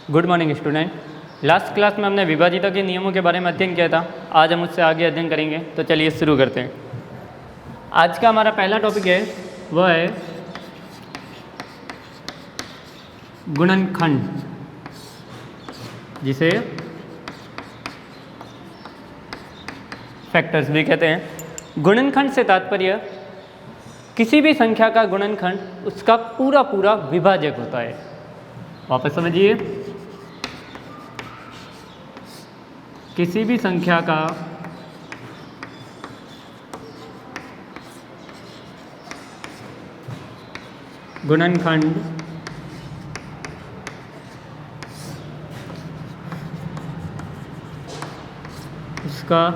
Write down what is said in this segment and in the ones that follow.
Good morning student. Last class में हमने विभाजिता के नियमों के बारे में अध्ययन किया था। आज हम उससे आगे अध्ययन करेंगे, तो चलिए शुरू करते हैं। आज का हमारा पहला टॉपिक है वह है गुणनखंड, जिसे फैक्टर्स भी कहते हैं। गुणनखंड से तात्पर्य किसी भी संख्या का गुणनखंड उसका पूरा पूरा विभाजक होता है। वापस समझिए, किसी भी संख्या का गुणनखंड उसका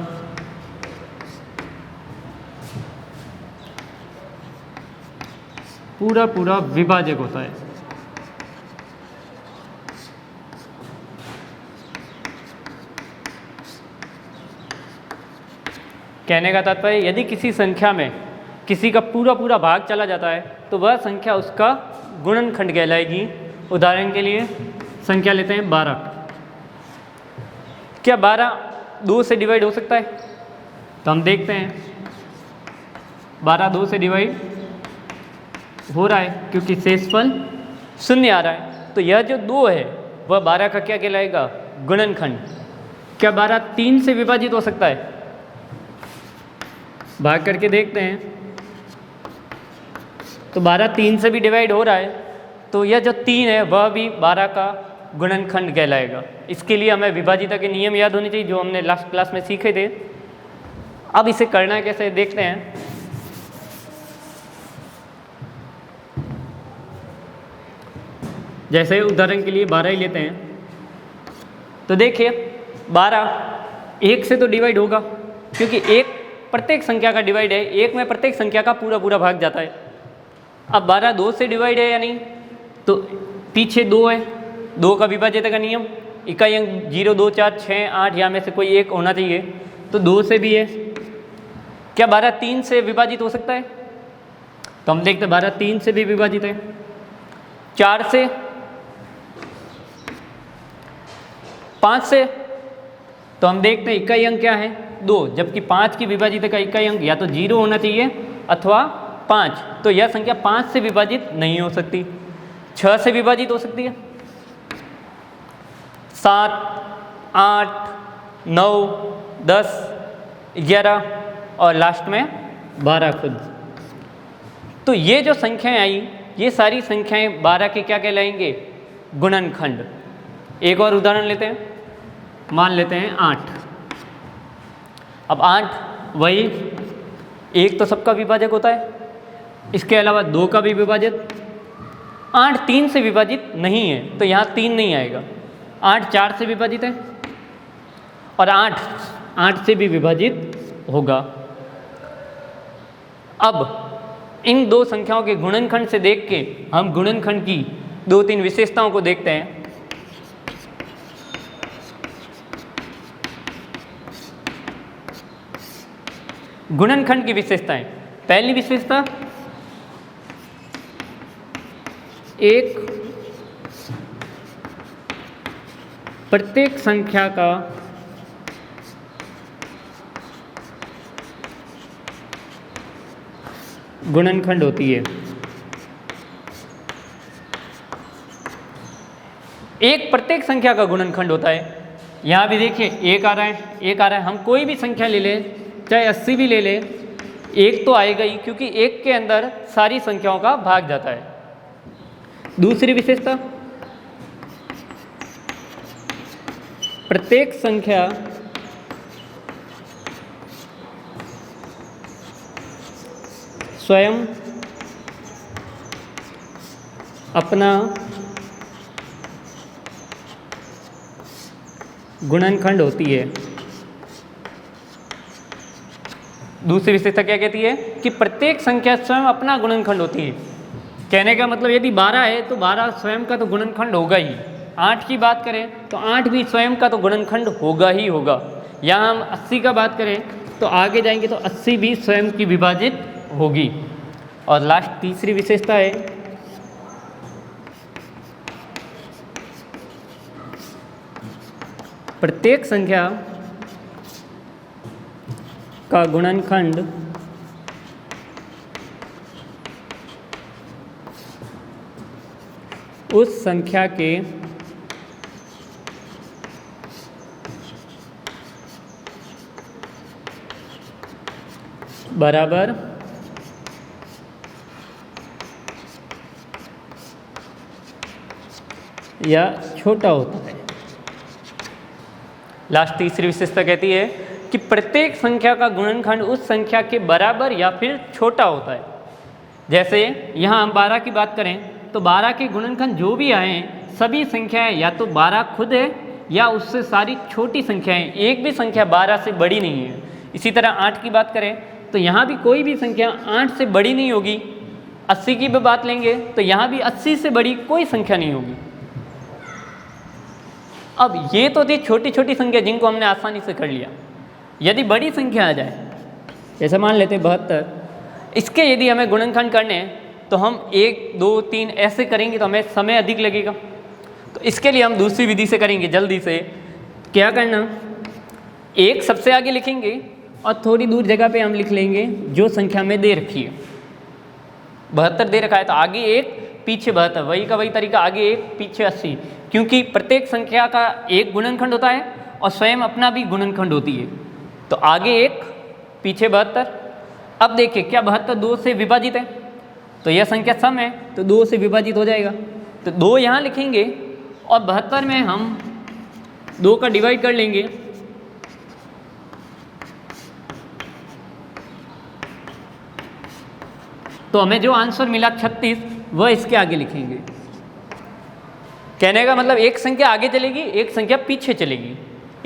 पूरा पूरा विभाजक होता है। कहने का तात्पर्य, यदि किसी संख्या में किसी का पूरा पूरा भाग चला जाता है तो वह संख्या उसका गुणनखंड कहलाएगी। उदाहरण के लिए संख्या लेते हैं 12। क्या 12 2 से डिवाइड हो सकता है? तो हम देखते हैं 12 2 से डिवाइड हो रहा है, क्योंकि शेषफल 0 आ रहा है। तो यह जो 2 है वह 12 का क्या कहलाएगा? गुणनखंड। क्या 12 3 से विभाजित हो सकता है? भाग करके देखते हैं तो 12 3 से भी डिवाइड हो रहा है, तो यह जो 3 है वह भी 12 का गुणनखंड कहलाएगा। इसके लिए हमें विभाजिता के नियम याद होने चाहिए, जो हमने लास्ट क्लास में सीखे थे। अब इसे करना कैसे देखते हैं। जैसे उदाहरण के लिए 12 ही लेते हैं, तो देखिए 12 1 से तो डिवाइड होगा, क्योंकि 1 प्रत्येक संख्या का डिवाइड है। 1 में प्रत्येक संख्या का पूरा पूरा भाग जाता है। अब 12 2 से डिवाइड है या नहीं? तो पीछे 2 है, 2 का विभाजित का नियम, इकाई अंक 0 2 4 6 8 या में से कोई एक होना चाहिए, तो 2 से भी है। क्या 12 3 से विभाजित हो सकता है? तो हम देखते हैं 12 3 से भी विभाजित है। 4 से, 5 से, तो हम देखते हैं इकाई अंक क्या है? 2, जबकि 5 की विभाजित का इकाई अंक या तो 0 होना चाहिए अथवा 5, तो यह संख्या 5 से विभाजित नहीं हो सकती। 6 से विभाजित हो सकती है, 7 8 9 10 11 और लास्ट में 12 खुद। तो ये जो संख्याएं आई, ये सारी संख्याएं 12 के क्या कहलाएंगे? गुणनखंड। एक और उदाहरण लेते हैं, मान लेते हैं 8। अब 8 वही 1 तो सबका विभाजक होता है, इसके अलावा 2 का भी विभाजक। 8 3 से विभाजित नहीं है, तो यहाँ 3 नहीं आएगा। 8 4 से विभाजित है और 8 से भी विभाजित होगा। अब इन दो संख्याओं के गुणनखंड से देख के हम गुणनखंड की 2-3 विशेषताओं को देखते हैं। गुणनखंड की विशेषताएं। पहली विशेषता, एक प्रत्येक संख्या का गुणनखंड होती है। एक प्रत्येक संख्या का गुणनखंड होता है। यहाँ भी देखिए 1 आ रहा है, 1 आ रहा है। हम कोई भी संख्या ले लें, चाहे 80 भी ले ले, 1 तो आएगा ही, क्योंकि 1 के अंदर सारी संख्याओं का भाग जाता है। दूसरी विशेषता, प्रत्येक संख्या स्वयं अपना गुणनखंड होती है। दूसरी विशेषता क्या कहती है? कि प्रत्येक संख्या स्वयं अपना गुणनखंड होती है। कहने का मतलब, यदि 12 है तो 12 स्वयं का तो गुणनखंड होगा ही। 8 की बात करें तो 8 भी स्वयं का तो गुणनखंड होगा ही होगा। यहाँ हम 80 का बात करें तो आगे जाएंगे तो 80 भी स्वयं की विभाजित होगी। और लास्ट तीसरी विशेषता है प्रत्येक संख्या का गुणनखंड उस संख्या के बराबर या छोटा होता है। लास्ट तीसरी विशेषता कहती है कि प्रत्येक संख्या का गुणनखंड उस संख्या के बराबर या फिर छोटा होता है। जैसे यहाँ हम 12 की बात करें तो 12 के गुणनखंड जो भी आए हैं सभी संख्याएं या तो 12 खुद है या उससे सारी छोटी संख्याएं, एक भी संख्या 12 से बड़ी नहीं है। इसी तरह 8 की बात करें तो यहाँ भी कोई भी संख्या 8 से बड़ी नहीं होगी। 80 की भी बात लेंगे तो यहाँ भी 80 से बड़ी कोई संख्या नहीं होगी। अब ये तो थी छोटी छोटी संख्या जिनको हमने आसानी से कर लिया। यदि बड़ी संख्या आ जाए, जैसे मान लेते 72, इसके यदि हमें गुणनखंड करने हैं तो हम 1, 2, 3 ऐसे करेंगे तो हमें समय अधिक लगेगा। तो इसके लिए हम दूसरी विधि से करेंगे। जल्दी से क्या करना, 1 सबसे आगे लिखेंगे और थोड़ी दूर जगह पे हम लिख लेंगे जो संख्या में दे रखी है। 72 दे रखा है तो आगे 1 पीछे 72, वही का वही तरीका, आगे 1 पीछे 80, क्योंकि प्रत्येक संख्या का एक गुणनखंड होता है और स्वयं अपना भी गुणनखंड होती है। तो आगे 1 पीछे 72। अब देखिए क्या 72 2 से विभाजित है, तो यह संख्या सम है तो 2 से विभाजित हो जाएगा। तो 2 यहाँ लिखेंगे और 72 में हम 2 का डिवाइड कर लेंगे। तो हमें जो आंसर मिला 36 वह इसके आगे लिखेंगे। कहने का मतलब एक संख्या आगे चलेगी, एक संख्या पीछे चलेगी।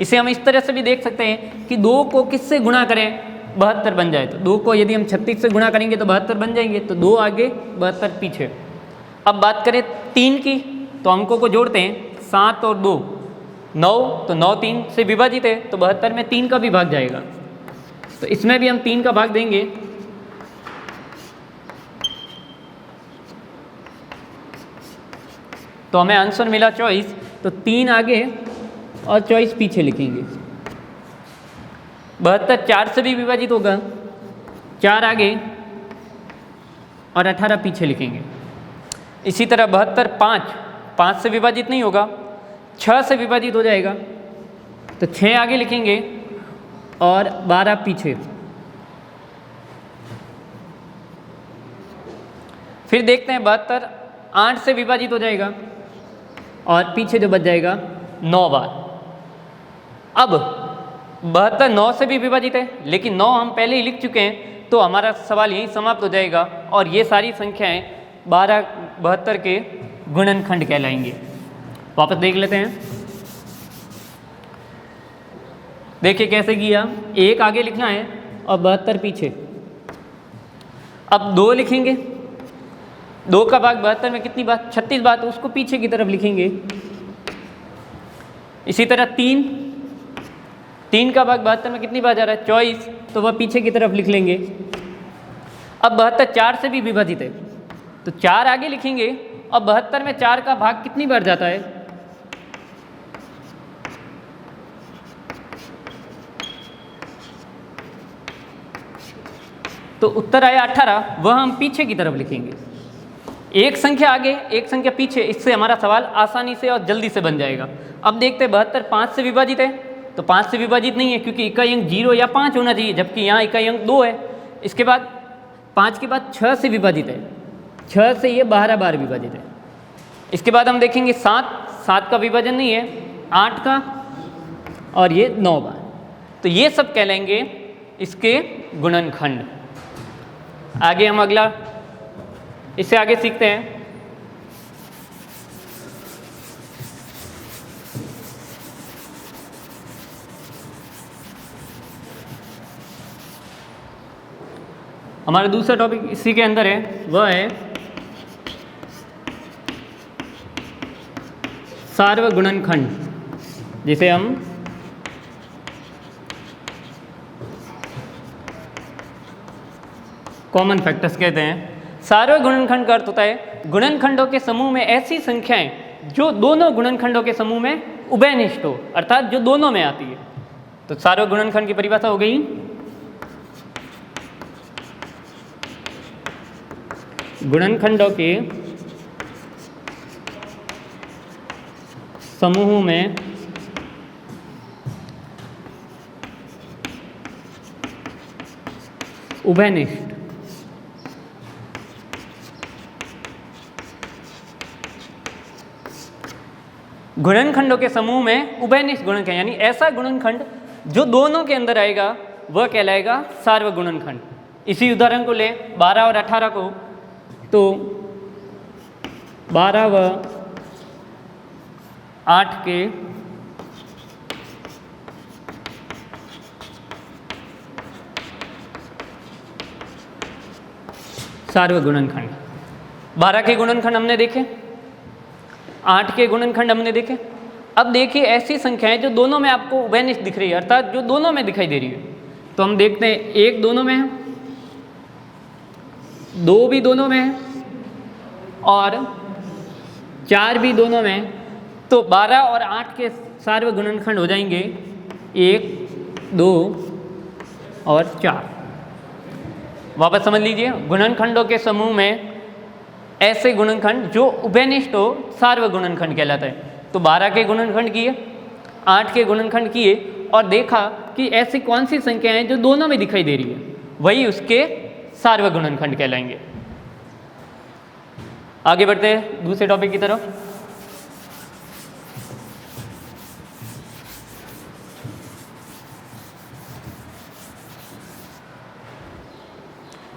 इसे हम इस तरह से भी देख सकते हैं कि 2 को किससे गुणा करें 72 बन जाए। तो 2 को यदि हम 36 से गुणा करेंगे तो 72 बन जाएंगे। तो 2 आगे 72 पीछे। अब बात करें 3 की तो अंकों को जोड़ते हैं, 7 और 2 9, तो 9 3 से विभाजित है तो 72 में 3 का भी भाग जाएगा। तो इसमें भी हम 3 का भाग देंगे। तो हमें आंसर मिला 24। तो 3 आगे और 24 पीछे लिखेंगे। 72 4 से भी विभाजित होगा, 4 आगे और 18 पीछे लिखेंगे। इसी तरह 72 5 से विभाजित नहीं होगा, 6 से विभाजित हो जाएगा। तो 6 आगे लिखेंगे और 12 पीछे। फिर देखते हैं 72 8 से विभाजित हो जाएगा और पीछे जो बच जाएगा 9 बार। अब 72 9 से भी विभाजित है, लेकिन 9 हम पहले ही लिख चुके हैं तो हमारा सवाल यहीं समाप्त हो जाएगा और ये सारी संख्याएं 72 के गुणनखंड कहलाएंगे। वापस देख लेते हैं। देखिए कैसे किया, 1 आगे लिखना है और 72 पीछे। अब 2 लिखेंगे, 2 का भाग 72 में कितनी बार 36 बार, तो उसको पीछे की तरफ लिखेंगे। इसी तरह 3 का भाग 72 में कितनी बार जा रहा है 24, तो वह पीछे की तरफ लिख लेंगे। अब 72 4 से भी विभाजित है तो 4 आगे लिखेंगे और 72 में 4 का भाग कितनी बार जाता है, तो उत्तर आया 18, वह हम पीछे की तरफ लिखेंगे। एक संख्या आगे एक संख्या पीछे, इससे हमारा सवाल आसानी से और जल्दी से बन जाएगा। अब देखते हैं 72 5 से विभाजित है, तो 5 से विभाजित नहीं है क्योंकि इकाई अंक 0 या 5 होना चाहिए, जबकि यहाँ इकाई अंक 2 है। इसके बाद 5 के बाद 6 से विभाजित है, 6 से ये 12 बार विभाजित है। इसके बाद हम देखेंगे 7 का विभाजन नहीं है, 8 का और ये 9 बार। तो ये सब कहलाएंगे इसके गुणनखंड। आगे हम अगला इससे आगे सीखते हैं। हमारा दूसरा टॉपिक इसी के अंदर है, वह है सार्वगुणनखंड, जिसे हम कॉमन फैक्टर्स कहते हैं। सार्वगुणनखंड का अर्थ होता है गुणनखंडों के समूह में ऐसी संख्याएं जो दोनों गुणनखंडों के समूह में उभयनिष्ठ हो, अर्थात जो दोनों में आती है। तो सार्वक गुणनखंड की परिभाषा हो गई, गुणनखंडों के समूह में उभयनिष्ठ। गुणनखंडों के समूह में उभयनिष्ठ गुणनखंड, यानी ऐसा गुणनखंड जो दोनों के अंदर आएगा वह कहलाएगा सार्वक गुणनखंड। इसी उदाहरण को लें 12 और 18 को, तो 12 व 8 के सार्वक गुणनखंड। 12 के गुणनखंड हमने देखे, 8 के गुणनखंड हमने देखे। अब देखिए ऐसी संख्याएं जो दोनों में आपको उभयनिष्ठ दिख रही है, अर्थात जो दोनों में दिखाई दे रही है। तो हम देखते हैं 1 दोनों में है, 2 भी दोनों में है और 4 भी दोनों में है। तो 12 और 8 के सार्वक गुणनखंड हो जाएंगे 1, 2 और 4। वापस समझ लीजिए, गुणनखंडों के समूह में ऐसे गुणनखंड जो उभयनिष्ठ हो सार्वक गुणनखंड कहलाता है। तो 12 के गुणनखंड किए, 8 के गुणनखंड किए और देखा कि ऐसी कौन सी संख्याएं हैं जो दोनों में दिखाई दे रही है, वही उसके सार्वक गुणनखंड कहलाएंगे। आगे बढ़ते हैं दूसरे टॉपिक की तरफ।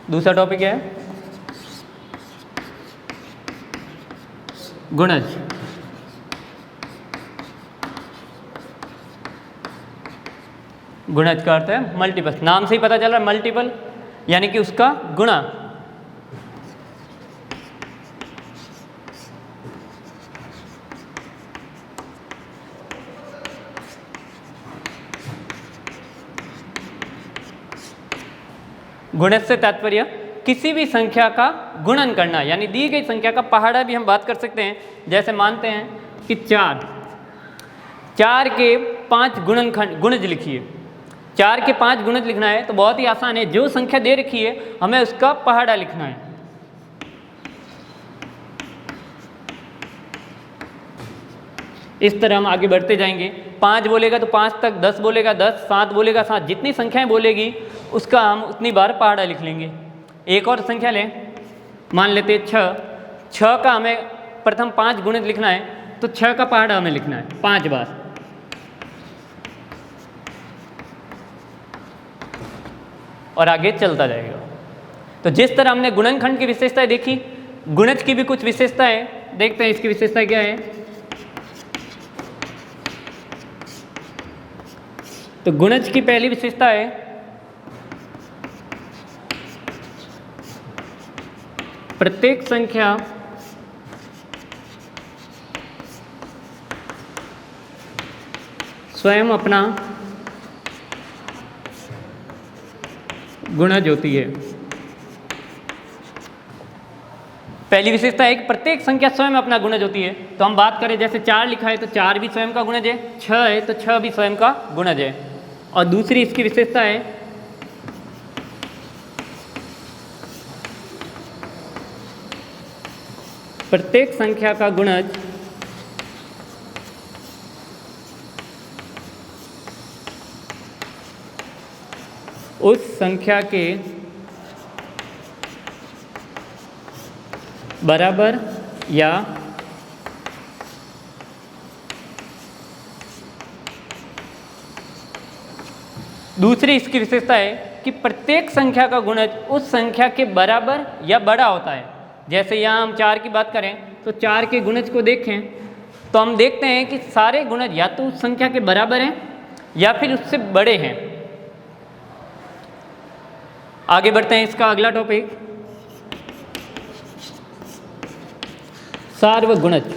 दूसरा टॉपिक है गुणज। गुणज का अर्थ है मल्टीपल, नाम से ही पता चल रहा है मल्टीपल, यानी कि उसका गुणा। गुणज से तात्पर्य किसी भी संख्या का गुणन करना, यानी दी गई संख्या का पहाड़ा भी हम बात कर सकते हैं। जैसे मानते हैं कि 4 के 5 गुणनखंड गुणज लिखिए। 4 के 5 गुणज लिखना है तो बहुत ही आसान है, जो संख्या दे रखी है हमें उसका पहाड़ा लिखना है। इस तरह हम आगे बढ़ते जाएंगे। 5 बोलेगा तो 5 तक, 10 बोलेगा 10, 7 बोलेगा 7, जितनी संख्याएं बोलेगी उसका हम उतनी बार पहाड़ा लिख लेंगे। एक और संख्या लें, मान लेते हैं 6। 6 का हमें प्रथम 5 गुणित लिखना है, तो 6 का पहाड़ा हमें लिखना है 5 बार। और आगे चलता जाएगा। तो जिस तरह हमने गुणनखंड की विशेषताएं देखी, गुणज की भी कुछ विशेषताएं देखते हैं। इसकी विशेषता क्या है? तो गुणज की पहली विशेषता है प्रत्येक संख्या स्वयं अपना गुणज होती है। पहली विशेषता है कि प्रत्येक संख्या स्वयं अपना गुणज होती है। तो हम बात करें, जैसे 4 लिखा है तो 4 भी स्वयं का गुणज है, 6 है तो 6 भी स्वयं का गुणज है। और दूसरी इसकी विशेषता है प्रत्येक संख्या का गुणज उस संख्या के बराबर या दूसरी इसकी विशेषता है कि प्रत्येक संख्या का गुणज उस संख्या के बराबर या बड़ा होता है। जैसे यहाँ हम 4 की बात करें तो 4 के गुणज को देखें तो हम देखते हैं कि सारे गुणज या तो उस संख्या के बराबर हैं या फिर उससे बड़े हैं। आगे बढ़ते हैं, इसका अगला टॉपिक सार्वक गुणज।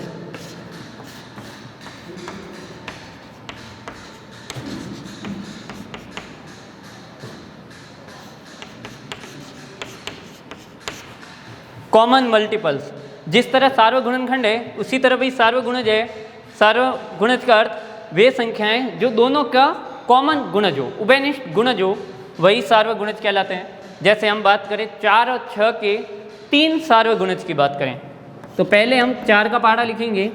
Common multiples. जिस तरह सार्वक गुणनखंड है उसी तरह भी सार्वक गुणज है। सार्वक गुणज का अर्थ वे संख्याएं जो दोनों का कॉमन गुणज हो, उभयनिष्ठ गुणज हो, वही सार्वगुणज कहलाते हैं। जैसे हम बात करें 4 और 6 के 3 सार्वगुणज की बात करें, तो पहले हम 4 का पहाड़ा लिखेंगे।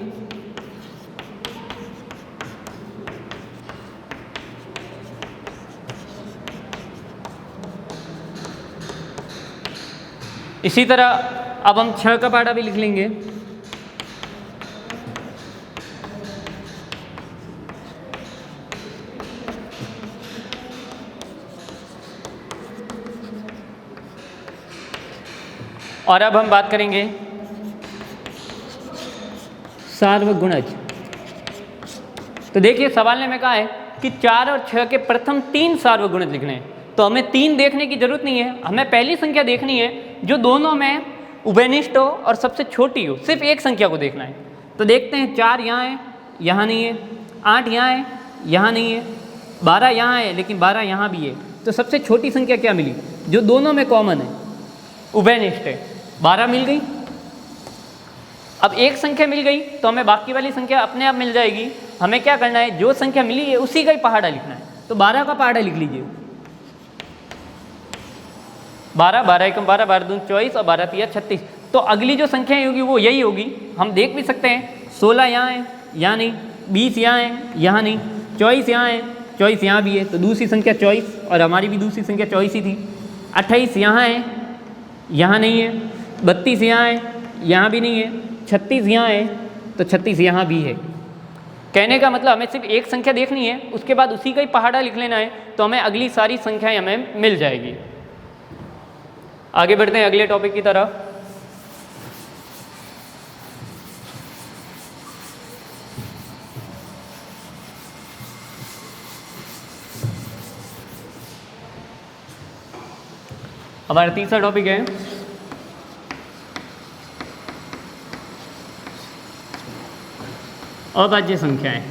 इसी तरह अब हम 6 का पहाड़ा भी लिख लेंगे। और अब हम बात करेंगे सार्वगुणज। तो देखिए सवाल ने में कहा है कि 4 और 6 के प्रथम 3 सार्वगुणज लिखने हैं, तो हमें 3 देखने की जरूरत नहीं है, हमें पहली संख्या देखनी है जो दोनों में उभयनिष्ठ हो और सबसे छोटी हो, सिर्फ एक संख्या को देखना है। तो देखते हैं 4 यहाँ है, यहाँ नहीं है, 8 यहाँ है, यहाँ नहीं है, 12 यहाँ है लेकिन 12 यहाँ भी है। तो सबसे छोटी संख्या क्या मिली जो दोनों में कॉमन है, उभयनिष्ठ है, 12 मिल गई। अब एक संख्या मिल गई तो हमें बाकी वाली संख्या अपने आप मिल जाएगी। हमें क्या करना है, जो संख्या मिली है उसी का ही पहाड़ा लिखना है। तो 12 का पहाड़ा लिख लीजिए। 12, 12 एकम 12, 12 दूनी 24 और 12 तिया 36। तो अगली जो संख्या होगी वो यही होगी। हम देख भी सकते हैं 16 यहाँ है, यहाँ नहीं, 20 यहाँ है, यहाँ नहीं, 24 यहाँ है, 24 यहाँ भी है, तो दूसरी संख्या 24 और हमारी भी दूसरी संख्या 24 ही थी। 28 यहाँ है, यहाँ नहीं है, 32 यहाँ है, यहाँ भी नहीं है, 36 यहाँ है, तो 36 यहाँ भी है। कहने का मतलब हमें सिर्फ एक संख्या देखनी है, उसके बाद उसी का ही पहाड़ा लिख लेना है, तो हमें अगली सारी संख्याएं हमें मिल जाएगी। आगे बढ़ते हैं अगले टॉपिक की तरफ। हमारा तीसरा टॉपिक है अभाज्य संख्याएं।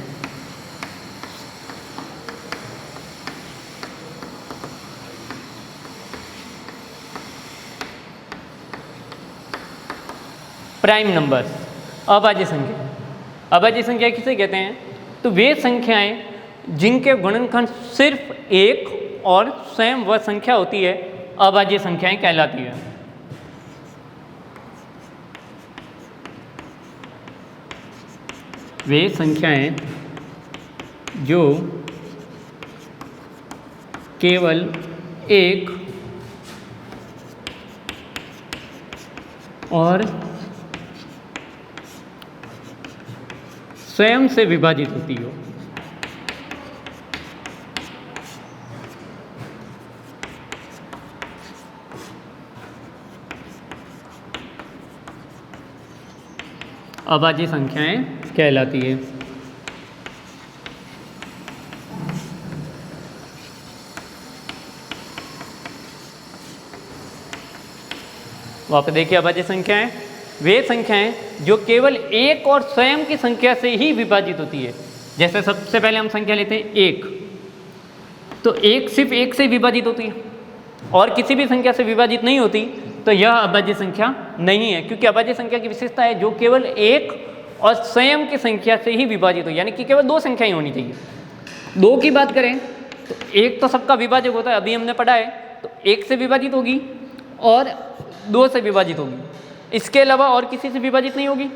प्राइम नंबर्स, अभाज्य संख्या। अभाज्य संख्या किसे कहते हैं? तो वे संख्याएं जिनके गुणनखंड सिर्फ एक और स्वयं वह संख्या होती है, अभाज्य संख्याएं कहलाती है। वे संख्याएं जो केवल एक और स्वयं से विभाजित होती हो। अभाज्य संख्याएं कहलाती है। वापस देखिए, अभाज्य संख्याएं वे संख्याएं जो केवल एक और स्वयं की संख्या से ही विभाजित होती है। जैसे सबसे पहले हम संख्या लेते हैं 1, तो 1 सिर्फ 1 से विभाजित होती है और किसी भी संख्या से विभाजित नहीं होती, तो यह अभाज्य संख्या नहीं है। क्योंकि अभाज्य संख्या की विशेषता है जो केवल एक और स्वयं की संख्या से ही विभाजित हो, यानी कि केवल 2 संख्याएं होनी चाहिए। 2 की बात करें तो 1 तो सबका विभाजक होता है, अभी हमने पढ़ा है, तो 1 से विभाजित होगी और 2 से विभाजित होगी, इसके अलावा और किसी से विभाजित नहीं होगी,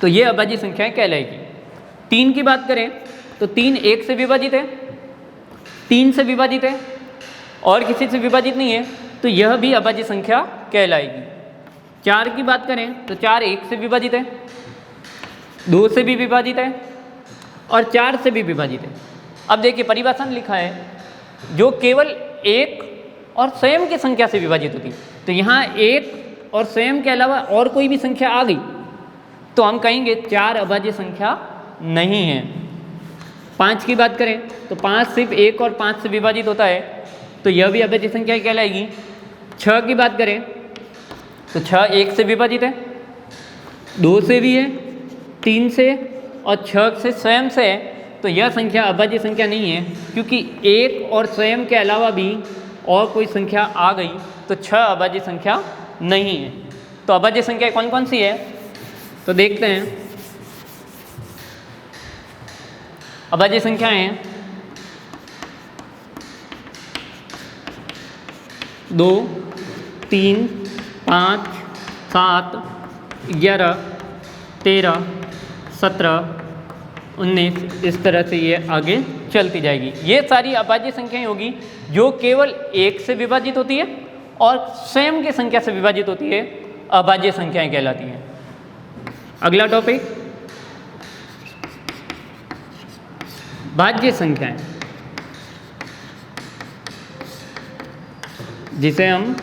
तो ये अभाज्य संख्याएं कहलाएगी। 3 की बात करें तो 3 1 से विभाजित है, 3 से विभाजित है और किसी से विभाजित नहीं है, तो यह भी अभाज्य संख्या कहलाएगी। 4 की बात करें तो 4 1 से विभाजित है, 2 से भी विभाजित है और 4 से भी विभाजित है। अब देखिए परिभाषा में लिखा है जो केवल एक और स्वयं की संख्या से विभाजित होती है, तो यहाँ एक और स्वयं के अलावा और कोई भी संख्या आ गई तो हम कहेंगे 4 अभाज्य संख्या नहीं है। 5 की बात करें तो 5 सिर्फ 1 और 5 से विभाजित होता है, तो यह भी अभाज्य संख्या कहलाएगी। 6 की बात करें तो 6 1 से विभाजित है, 2 से भी है, 3 से और 6 से स्वयं से है, तो यह संख्या अभाज्य संख्या नहीं है। क्योंकि एक और स्वयं के अलावा भी और कोई संख्या आ गई तो 6 अभाज्य संख्या नहीं है। तो अभाज्य संख्या कौन कौन सी है तो देखते हैं। अभाज्य संख्याएं हैं 2, 3, 5, 7, 11, 13, 17, 19, इस तरह से ये आगे चलती जाएगी। ये सारी अभाज्य संख्याएं होगी जो केवल एक से विभाजित होती है और स्वयं की संख्या से विभाजित होती है, अभाज्य संख्याएं कहलाती हैं। अगला टॉपिक भाज्य संख्याएं, जिसे हम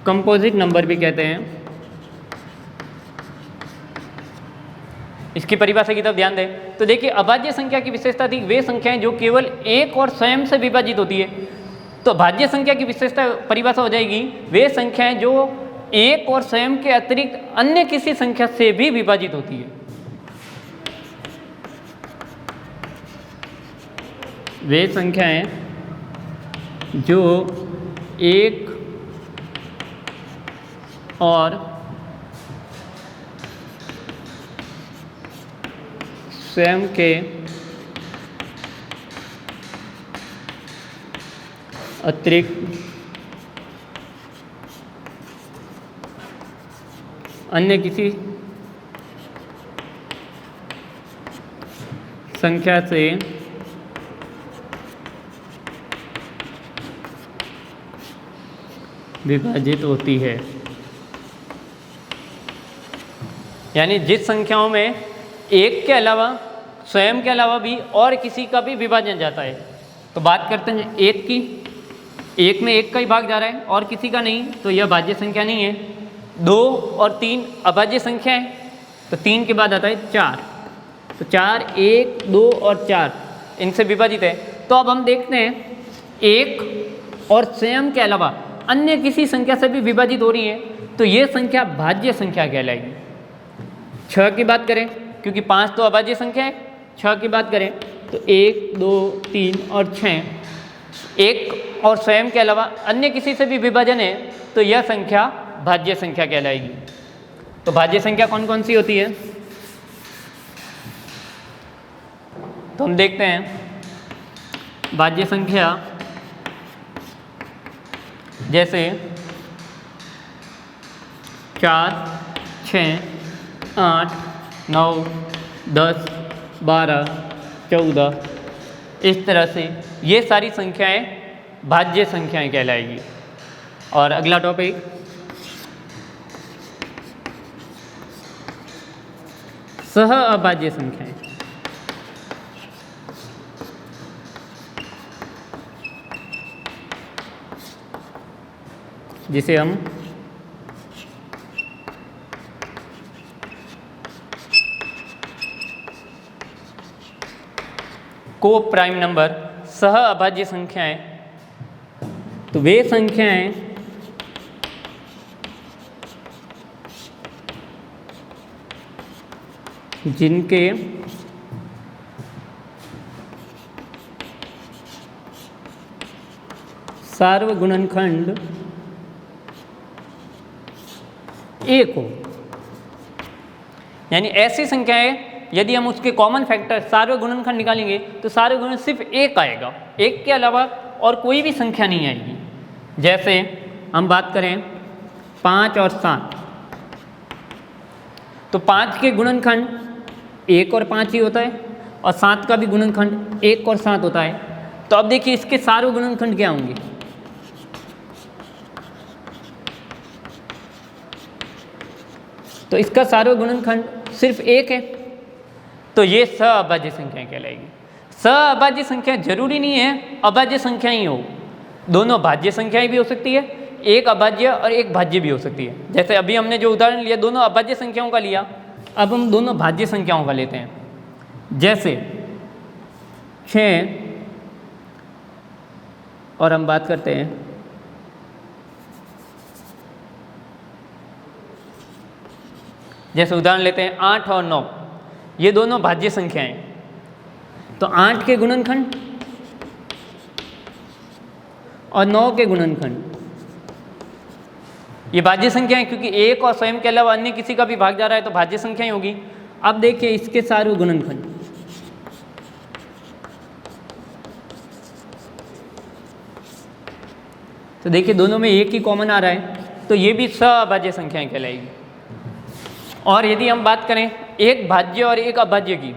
कंपोजिट नंबर भी कहते हैं। इसकी परिभाषा की तरफ ध्यान दें तो देखिए, अभाज्य संख्या की विशेषता थी वे संख्याएं जो केवल एक और स्वयं से विभाजित होती है। तो भाज्य संख्या की विशेषता परिभाषा हो जाएगी वे संख्याएं जो एक और स्वयं के अतिरिक्त अन्य किसी संख्या से भी विभाजित होती है। वे संख्याएं जो एक और स्वयं के अतिरिक्त अन्य किसी संख्या से विभाजित होती है। यानी जिस संख्याओं में एक के अलावा स्वयं के अलावा भी और किसी का भी विभाजन जाता है। तो बात करते हैं एक की, एक में एक का ही भाग जा रहा है और किसी का नहीं, तो यह भाज्य संख्या नहीं है। 2 और 3 अभाज्य संख्या है, तो 3 के बाद आता है 4, तो 4, 1, 2 और 4 इनसे विभाजित है। तो अब हम देखते हैं एक और स्वयं के अलावा अन्य किसी संख्या से भी विभाजित हो रही है, तो ये संख्या भाज्य संख्या कहलाएगी। 6 की बात करें, क्योंकि 5 तो अभाज्य संख्या है, 6 की बात करें तो 1, 2, 3 और 6 एक और स्वयं के अलावा अन्य किसी से भी विभाजन है, तो यह संख्या भाज्य संख्या कहलाएगी। तो भाज्य संख्या कौन कौन सी होती है, तो हम देखते हैं। भाज्य संख्या जैसे 4, 6, 8, 9, 10, 12, 14, इस तरह से ये सारी संख्याएं भाज्य संख्याएं कहलाएगी। और अगला टॉपिक सह अभाज्य संख्याएं। जिसे हम को प्राइम नंबर सह अभाज्य संख्याएं, तो वे संख्याएं जिनके सार्वगुणनखंड एक हो। यानी ऐसी संख्याएं यदि हम उसके कॉमन फैक्टर सार्वगुणनखंड निकालेंगे तो सार्वगुणन सिर्फ एक आएगा, एक के अलावा और कोई भी संख्या नहीं आएगी। जैसे हम बात करें 5 और 7, तो 5 के गुणनखंड 1 और 5 ही होता है और 7 का भी गुणनखंड 1 और 7 होता है। तो अब देखिए इसके सार्वगुणनखंड क्या होंगे, तो इसका सार्वगुणनखंड सिर्फ 1 है, तो ये सअभाज्य संख्या कहलाएगी। सअभाज्य संख्या जरूरी नहीं है अभाज्य संख्या ही हो, दोनों भाज्य संख्याएं भी हो सकती है, एक अभाज्य और एक भाज्य भी हो सकती है। जैसे अभी हमने जो उदाहरण लिया दोनों अभाज्य संख्याओं का लिया, अब हम दोनों भाज्य संख्याओं का लेते हैं। जैसे 6 और हम बात करते हैं जैसे उदाहरण लेते हैं 8 और 9, ये दोनों भाज्य संख्याएं। तो 8 के गुणनखंड और 9 के गुणनखंड ये भाज्य संख्याएं, क्योंकि एक और स्वयं के अलावा अन्य किसी का भी भाग जा रहा है तो भाज्य संख्याएं होगी। अब देखिए इसके सारे गुणनखंड, तो देखिए दोनों में एक ही कॉमन आ रहा है, तो ये भी सअभाज्य संख्याएं कहलाएगी। और यदि हम बात करें एक भाज्य और एक अभाज्य की,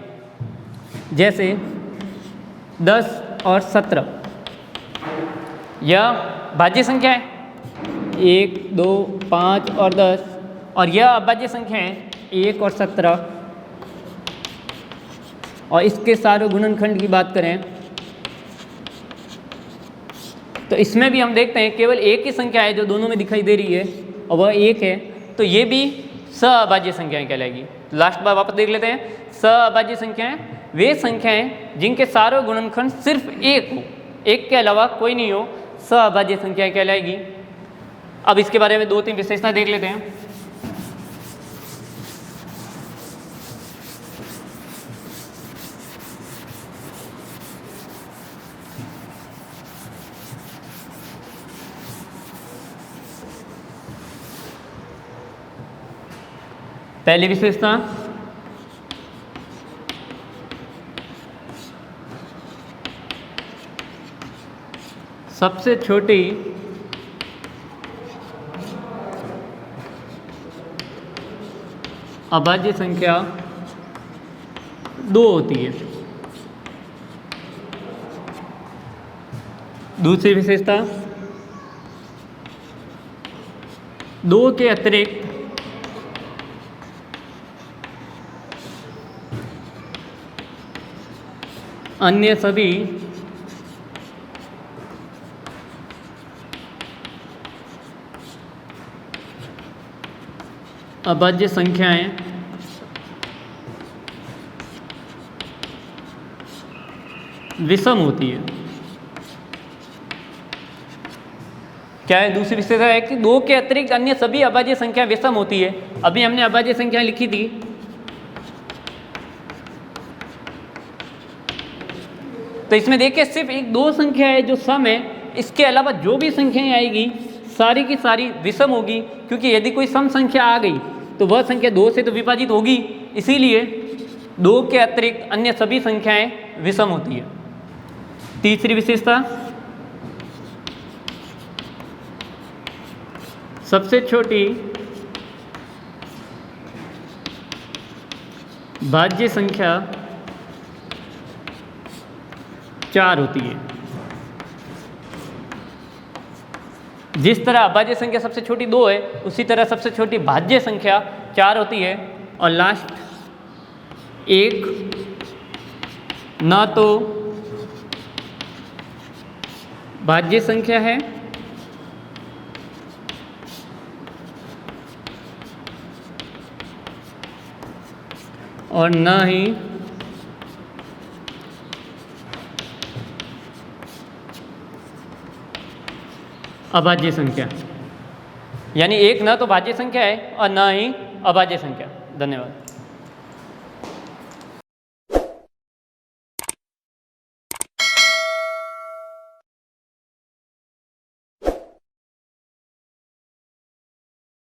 जैसे 10 और 17, यह भाज्य संख्या है 1, 2, 5 और 10, और यह अभाज्य संख्या है 1 और 17। और इसके सारे गुणनखंड की बात करें तो इसमें भी हम देखते हैं केवल एक ही संख्या है जो दोनों में दिखाई दे रही है और वह 1 है, तो ये भी सअभाज्य संख्याएं कहलाएगी। लास्ट बार वापस देख लेते हैं, सअभाज्य संख्याएं वे संख्याएं जिनके सारे गुणनखंड सिर्फ 1 हो, 1 के अलावा कोई नहीं हो, सअभाज्य संख्याएं कहलाएगी। अब इसके बारे में 2-3 विशेषता देख लेते हैं। पहली विशेषता, सबसे छोटी अभाज्य संख्या 2 होती है। दूसरी विशेषता, 2 के अतिरिक्त अन्य सभी अभाज्य संख्याएं विषम होती है। क्या है दूसरी विशेषता है कि 2 के अतिरिक्त अन्य सभी अभाज्य संख्या विषम होती है। अभी हमने अभाज्य संख्या लिखी थी, तो इसमें देखिए सिर्फ 1-2 संख्या है जो सम है, इसके अलावा जो भी संख्याएं आएगी सारी की सारी विषम होगी, क्योंकि यदि कोई सम संख्या आ गई तो वह संख्या 2 से तो विभाजित होगी, इसीलिए 2 के अतिरिक्त अन्य सभी संख्याएं विषम होती है। तीसरी विशेषता, सबसे छोटी भाज्य संख्या 4 होती है। जिस तरह अभाज्य संख्या सबसे छोटी 2 है, उसी तरह सबसे छोटी भाज्य संख्या 4 होती है। और लास्ट 1 न तो भाज्य संख्या है और न ही अभाज्य संख्या, यानी 1 न तो भाज्य संख्या है और न ही अभाज्य संख्या। धन्यवाद।